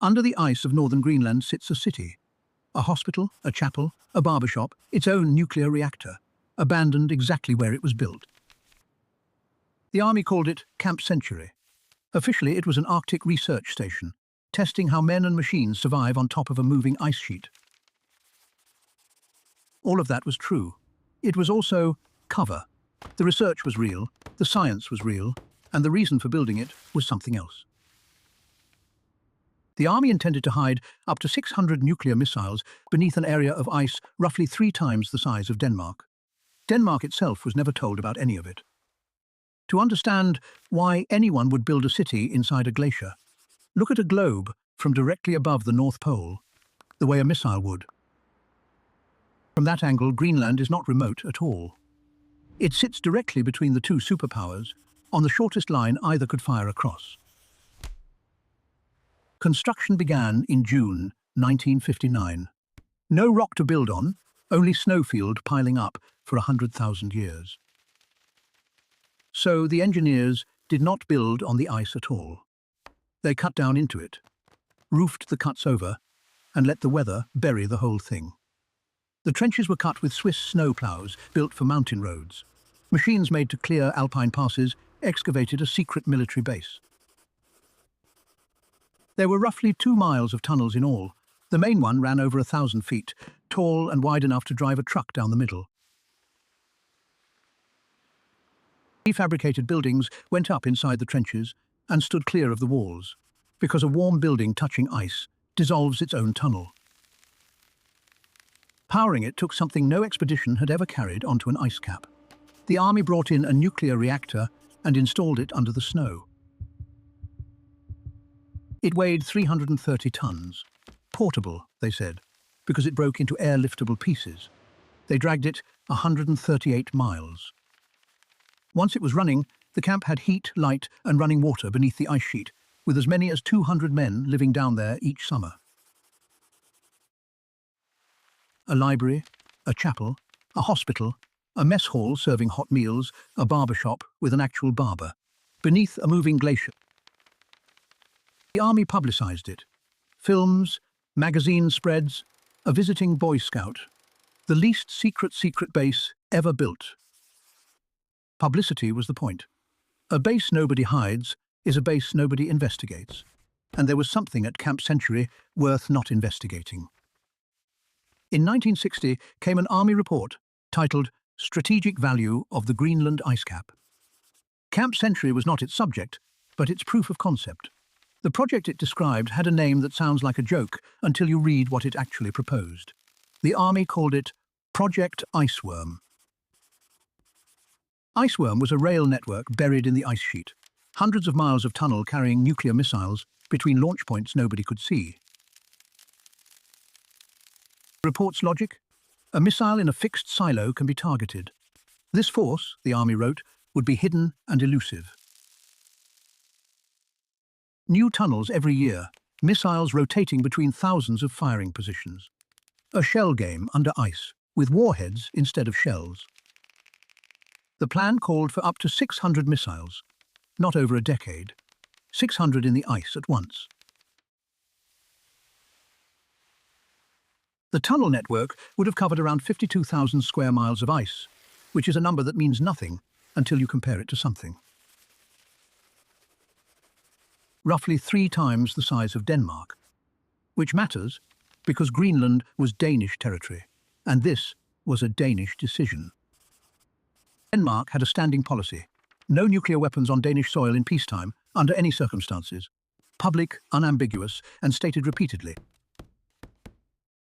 Under the ice of northern Greenland sits a city. A hospital, a chapel, a barber shop, its own nuclear reactor, abandoned exactly where it was built. The army called it Camp Century. Officially, it was an Arctic research station, testing how men and machines survive on top of a moving ice sheet. All of that was true. It was also cover. The research was real, the science was real, and the reason for building it was something else. The army intended to hide up to 600 nuclear missiles beneath an area of ice roughly 3 times the size of Denmark. Denmark itself was never told about any of it. To understand why anyone would build a city inside a glacier, look at a globe from directly above the North Pole, the way a missile would. From that angle, Greenland is not remote at all. It sits directly between the two superpowers, on the shortest line either could fire across. Construction began in June 1959. No rock to build on, only snowfield piling up for 100,000 years. So the engineers did not build on the ice at all. They cut down into it, roofed the cuts over, and let the weather bury the whole thing. The trenches were cut with Swiss snow plows built for mountain roads. Machines made to clear alpine passes excavated a secret military base. There were roughly 2 miles of tunnels in all. The main one ran over 1,000 feet, tall and wide enough to drive a truck down the middle. Prefabricated buildings went up inside the trenches and stood clear of the walls, because a warm building touching ice dissolves its own tunnel. Powering it took something no expedition had ever carried onto an ice cap. The army brought in a nuclear reactor and installed it under the snow. It weighed 330 tons. Portable, they said, because it broke into airliftable pieces. They dragged it 138 miles. Once it was running, the camp had heat, light, and running water beneath the ice sheet, with as many as 200 men living down there each summer. A library, a chapel, a hospital, a mess hall serving hot meals, a barber shop with an actual barber, beneath a moving glacier. The army publicized it. Films, magazine spreads, a visiting Boy Scout. The least secret base ever built. Publicity was the point. A base nobody hides is a base nobody investigates. And there was something at Camp Century worth not investigating. In 1960 came an army report titled Strategic Value of the Greenland Ice Cap. Camp Century was not its subject, but its proof of concept. The project it described had a name that sounds like a joke until you read what it actually proposed. The army called it Project Iceworm. Iceworm was a rail network buried in the ice sheet, hundreds of miles of tunnel carrying nuclear missiles between launch points nobody could see. Report's logic? A missile in a fixed silo can be targeted. This force, the army wrote, would be hidden and elusive. New tunnels every year, missiles rotating between thousands of firing positions. A shell game under ice, with warheads instead of shells. The plan called for up to 600 missiles, not over a decade. 600 in the ice at once. The tunnel network would have covered around 52,000 square miles of ice, which is a number that means nothing until you compare it to something. Roughly 3 times the size of Denmark, which matters because Greenland was Danish territory, and this was a Danish decision. Denmark had a standing policy: no nuclear weapons on Danish soil in peacetime, under any circumstances. Public, unambiguous, and stated repeatedly.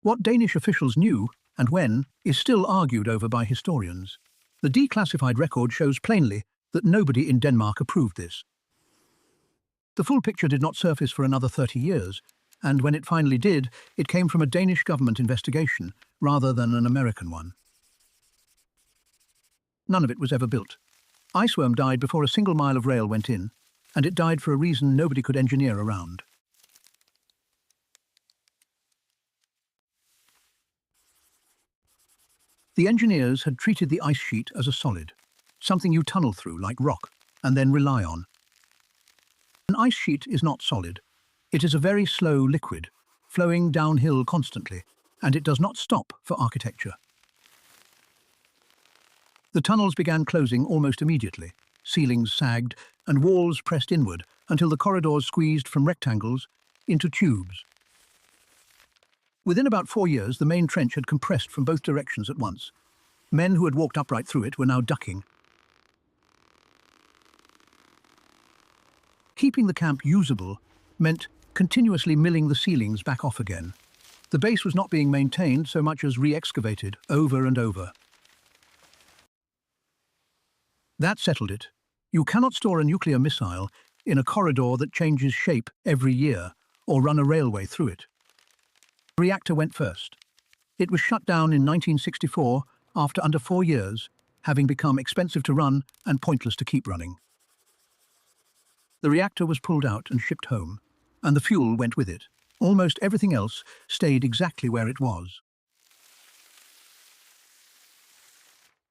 What Danish officials knew, and when, is still argued over by historians. The declassified record shows plainly that nobody in Denmark approved this. The full picture did not surface for another 30 years, and when it finally did, it came from a Danish government investigation rather than an American one. None of it was ever built. Iceworm died before a single mile of rail went in, and it died for a reason nobody could engineer around. The engineers had treated the ice sheet as a solid, something you tunnel through like rock, and then rely on. An ice sheet is not solid. It is a very slow liquid, flowing downhill constantly, and it does not stop for architecture. The tunnels began closing almost immediately. Ceilings sagged and walls pressed inward until the corridors squeezed from rectangles into tubes. Within about 4 years, the main trench had compressed from both directions at once. Men who had walked upright through it were now ducking. Keeping the camp usable meant continuously milling the ceilings back off again. The base was not being maintained so much as re-excavated over and over. That settled it. You cannot store a nuclear missile in a corridor that changes shape every year or run a railway through it. The reactor went first. It was shut down in 1964 after under 4 years, having become expensive to run and pointless to keep running. The reactor was pulled out and shipped home, and the fuel went with it. Almost everything else stayed exactly where it was.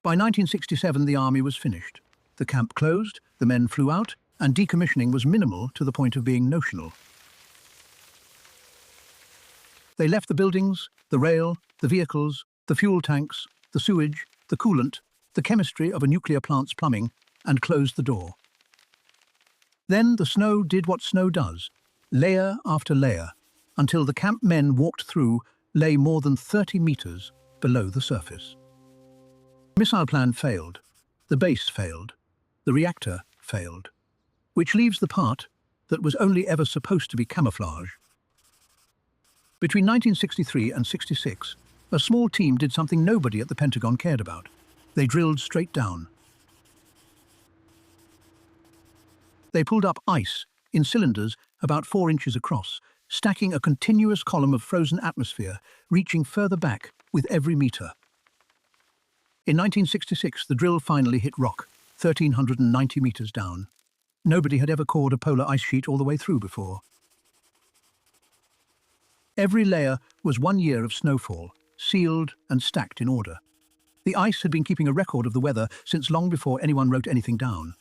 By 1967, the army was finished. The camp closed, the men flew out, and decommissioning was minimal to the point of being notional. They left the buildings, the rail, the vehicles, the fuel tanks, the sewage, the coolant, the chemistry of a nuclear plant's plumbing, and closed the door. Then the snow did what snow does, layer after layer, until the camp men walked through lay more than 30 meters below the surface. The missile plan failed, the base failed, the reactor failed, which leaves the part that was only ever supposed to be camouflage. Between 1963 and 66, a small team did something nobody at the Pentagon cared about. They drilled straight down. They pulled up ice in cylinders about 4 inches across, stacking a continuous column of frozen atmosphere, reaching further back with every meter. In 1966, the drill finally hit rock, 1,390 meters down. Nobody had ever cored a polar ice sheet all the way through before. Every layer was 1 year of snowfall, sealed and stacked in order. The ice had been keeping a record of the weather since long before anyone wrote anything down.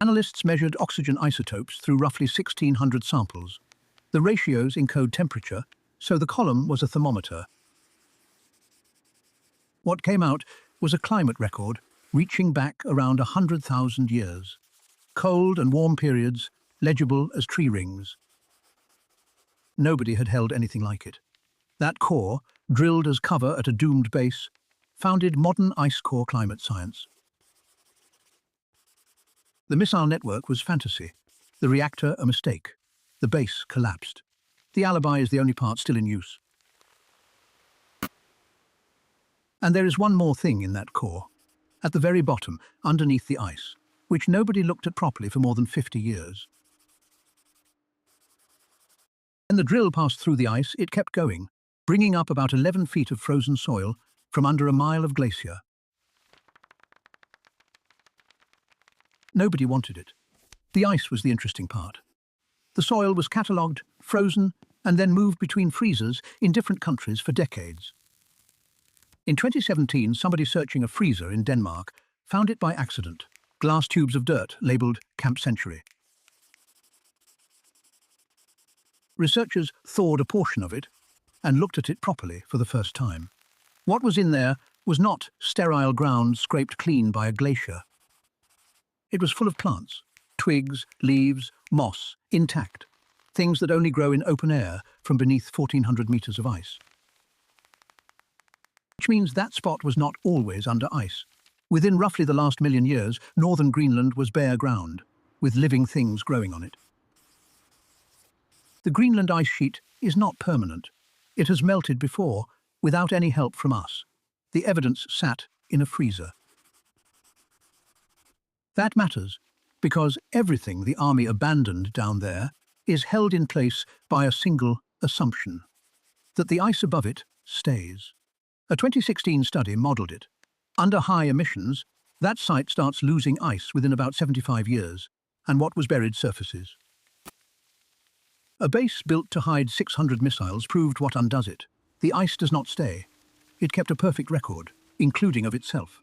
Analysts measured oxygen isotopes through roughly 1,600 samples. The ratios encode temperature, so the column was a thermometer. What came out was a climate record reaching back around 100,000 years. Cold and warm periods, legible as tree rings. Nobody had held anything like it. That core, drilled as cover at a doomed base, founded modern ice core climate science. The missile network was fantasy, the reactor a mistake. The base collapsed. The alibi is the only part still in use. And there is one more thing in that core, at the very bottom, underneath the ice, which nobody looked at properly for more than 50 years. When the drill passed through the ice, it kept going, bringing up about 11 feet of frozen soil from under a mile of glacier. Nobody wanted it. The ice was the interesting part. The soil was catalogued, frozen, and then moved between freezers in different countries for decades. In 2017, somebody searching a freezer in Denmark found it by accident, glass tubes of dirt labelled Camp Century. Researchers thawed a portion of it and looked at it properly for the first time. What was in there was not sterile ground scraped clean by a glacier. It was full of plants, twigs, leaves, moss, intact, things that only grow in open air from beneath 1,400 meters of ice. Which means that spot was not always under ice. Within roughly the last 1,000,000 years, northern Greenland was bare ground, with living things growing on it. The Greenland ice sheet is not permanent. It has melted before, without any help from us. The evidence sat in a freezer. That matters, because everything the army abandoned down there is held in place by a single assumption, that the ice above it stays. A 2016 study modelled it. Under high emissions, that site starts losing ice within about 75 years, and what was buried surfaces. A base built to hide 600 missiles proved what undoes it. The ice does not stay. It kept a perfect record, including of itself.